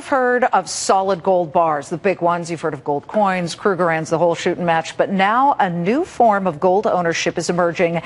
have heard of solid gold bars, the big ones. You've heard of gold coins, Krugerrands, the whole shoot and match. But now a new form of gold ownership is emerging,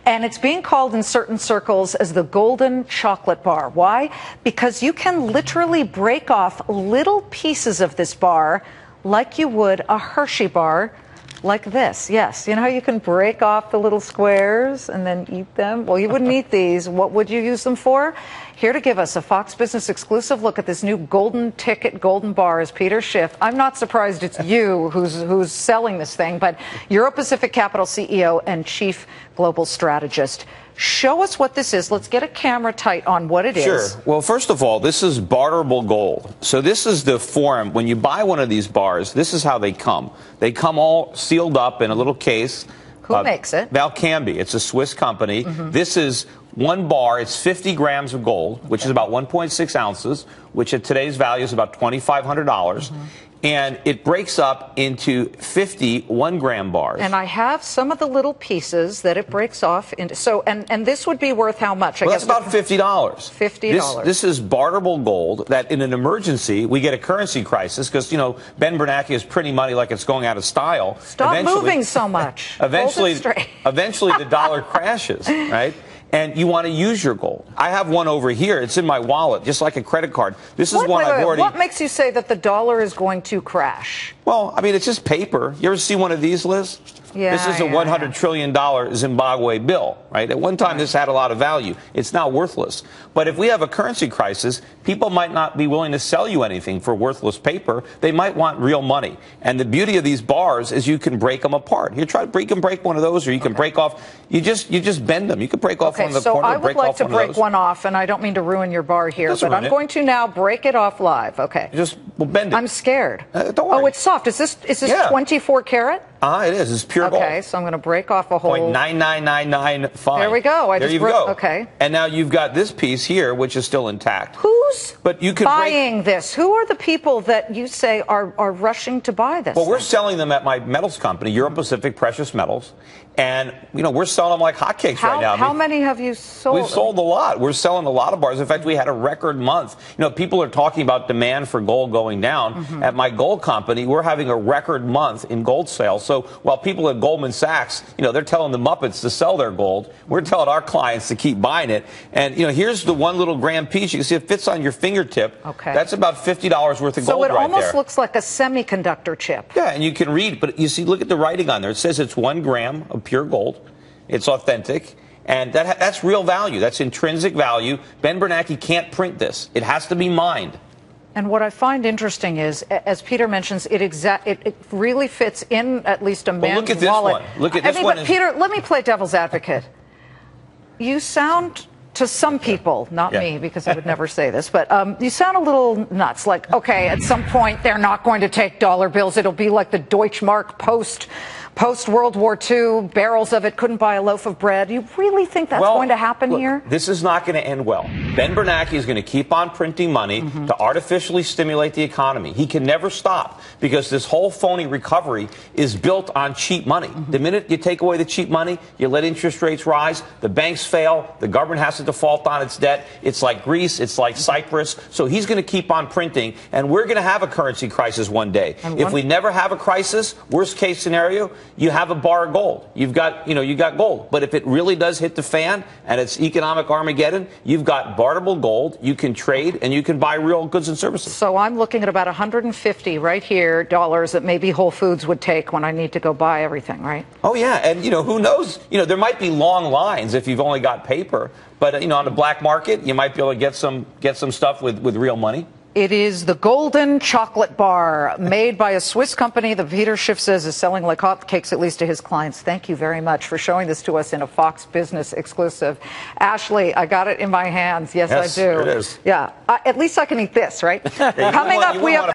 and it's being called in certain circles as the golden chocolate bar. Why? Because you can literally break off little pieces of this bar like you would a Hershey bar. Like this, yes. You know how you can break off the little squares and then eat them? Well, you wouldn't eat these. What would you use them for? Here to give us a Fox Business exclusive look at this new golden ticket, golden bar is Peter Schiff. I'm not surprised it's you who's selling this thing, but Euro Pacific Capital CEO and Chief Global Strategist. Show us what this is. Let's get a camera tight on what it is. Sure. Well, first of all, this is barterable gold. So this is the form. When you buy one of these bars, this is how they come. They come all sealed up in a little case. Who makes it? Valcambi. It's a Swiss company. This is one bar. It's 50 grams of gold, which is about 1.6 ounces, which at today's value is about $2,500. And it breaks up into 50 1-gram bars. And I have some of the little pieces that it breaks off into. So, and this would be worth how much? Well, that's about $50. $50. This is barterable gold that in an emergency, we get a currency crisis because, you know, Ben Bernanke is printing money like it's going out of style. Stop moving so much. Eventually the dollar crashes, right? And you want to use your gold. I have one over here. It's in my wallet, just like a credit card. This is one I've already... What makes you say that the dollar is going to crash? Well, I mean, it's just paper. You ever see one of these, Liz? Yeah, this is a $100 trillion Zimbabwe bill, right? At one time, this had a lot of value. It's now worthless. But if we have a currency crisis, people might not be willing to sell you anything for worthless paper. They might want real money. And the beauty of these bars is you can break them apart. You can break one of those, or you can break off. You just bend them. You can break off one of the corner. So I would like to break one off, and I don't mean to ruin your bar here, but I'm going to now break it off live. Okay. We'll bend it. I'm scared. Don't worry. Oh, it's soft. Is this 24 karat? It is. It's pure gold. Okay, so I'm going to break off a whole... 0.9999 fine. There we go. There you go. Okay. And now you've got this piece here, which is still intact. Who's buying this? Who are the people that you say are rushing to buy this? Well, we're selling them at my metals company, Euro Pacific Precious Metals. And, you know, we're selling them like hotcakes right now. How many have you sold? We've sold a lot. We're selling a lot of bars. In fact, we had a record month. You know, people are talking about demand for gold going down. At my gold company, we're having a record month in gold sales. So while people at Goldman Sachs, you know, they're telling the Muppets to sell their gold, we're telling our clients to keep buying it. And, you know, here's the 1 little gram piece. You can see it fits on your fingertip. Okay. That's about $50 worth of gold right there. So it almost looks like a semiconductor chip. Yeah, and you can read, but you see, look at the writing on there. It says it's 1 gram of pure gold. It's authentic. And that's real value. That's intrinsic value. Ben Bernanke can't print this. It has to be mined. And what I find interesting is, as Peter mentions, it really fits in at least a man's wallet. Look at this one. Look at this one. But Peter, let me play devil's advocate. You sound, to some people, not me, because I would never say this, but you sound a little nuts. Like, okay, at some point they're not going to take dollar bills. It'll be like the Deutschmark post-World War II, barrels of it couldn't buy a loaf of bread. You really think that's going to happen here? This is not going to end well. Ben Bernanke is going to keep on printing money to artificially stimulate the economy. He can never stop because this whole phony recovery is built on cheap money. The minute you take away the cheap money, you let interest rates rise, the banks fail, the government has to default on its debt. It's like Greece, it's like Cyprus. So he's going to keep on printing, and we're going to have a currency crisis one day. If we never have a crisis, worst case scenario, you have a bar of gold. You've got gold. But if it really does hit the fan and it's economic Armageddon, you've got barterable gold. You can trade and you can buy real goods and services. So I'm looking at about 150 right here dollars that maybe Whole Foods would take when I need to go buy everything, right? Oh yeah, and you know, who knows? You know, there might be long lines if you've only got paper, but you know, on the black market, you might be able to get some stuff with real money. It is the golden chocolate bar made by a Swiss company that Peter Schiff says is selling like hotcakes, at least to his clients. Thank you very much for showing this to us in a Fox Business exclusive. Ashley, I got it in my hands. Yes, I do. It is. Yeah. At least I can eat this, right? Coming up, we have...